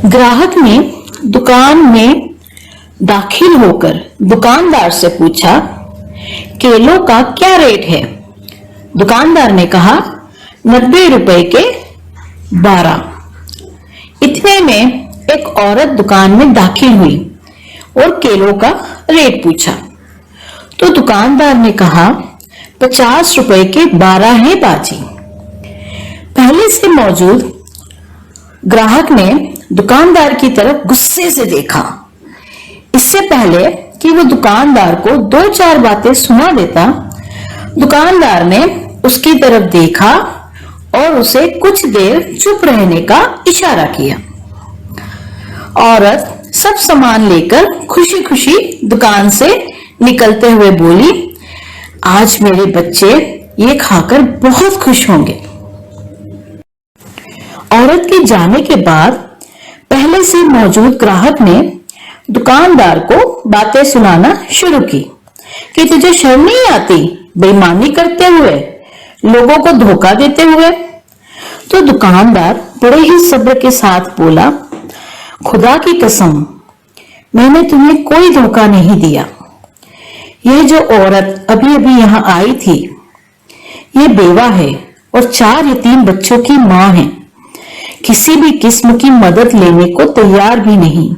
ग्राहक ने दुकान में दाखिल होकर दुकानदार से पूछा, केलों का क्या रेट है? दुकानदार ने कहा, 90 रुपए के 12। इतने में एक औरत दुकान में दाखिल हुई और केलों का रेट पूछा तो दुकानदार ने कहा, 50 रुपए के 12 है बाजी। पहले से मौजूद ग्राहक ने दुकानदार की तरफ गुस्से से देखा। इससे पहले कि वो दुकानदार को 2-4 बातें सुना देता, दुकानदार ने उसकी तरफ देखा और उसे कुछ देर चुप रहने का इशारा किया। औरत सब सामान लेकर खुशी खुशी दुकान से निकलते हुए बोली, आज मेरे बच्चे ये खाकर बहुत खुश होंगे। औरत के जाने के बाद पहले से मौजूद ग्राहक ने दुकानदार को बातें सुनाना शुरू की कि तुझे शर्म नहीं आती बेईमानी करते हुए, लोगों को धोखा देते हुए? तो दुकानदार बड़े ही सब्र के साथ बोला, खुदा की कसम, मैंने तुम्हें कोई धोखा नहीं दिया। यह जो औरत अभी अभी यहाँ आई थी, ये बेवा है और 4 यतीम बच्चों की माँ है। किसी भी किस्म की मदद लेने को तैयार भी नहीं।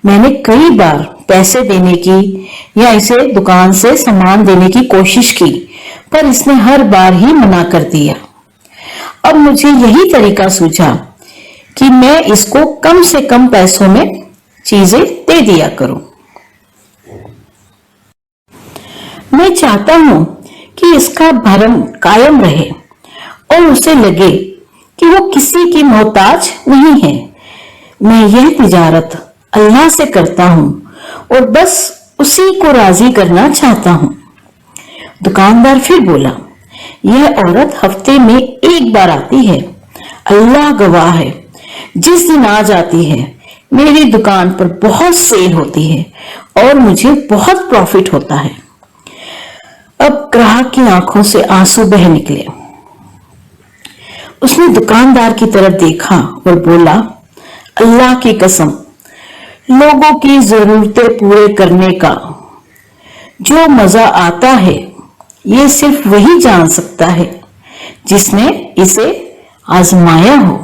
मैंने कई बार पैसे देने की या इसे दुकान से सामान देने की कोशिश की, पर इसने हर बार ही मना कर दिया। अब मुझे यही तरीका सूझा कि मैं इसको कम से कम पैसों में चीजें दे दिया करूं। मैं चाहता हूं कि इसका भरम कायम रहे और उसे लगे कि वो किसी की मोहताज नहीं है। मैं यह तिजारत अल्लाह से करता हूं और बस उसी को राजी करना चाहता हूं। दुकानदार फिर बोला, यह औरत हफ्ते में 1 बार आती है। अल्लाह गवाह है, जिस दिन आ जाती है मेरी दुकान पर बहुत सेल होती है और मुझे बहुत प्रॉफिट होता है। अब ग्राहक की आंखों से आंसू बह निकले। उसने दुकानदार की तरफ देखा और बोला, अल्लाह की कसम, लोगों की जरूरतें पूरे करने का जो मजा आता है ये सिर्फ वही जान सकता है जिसने इसे आजमाया हो।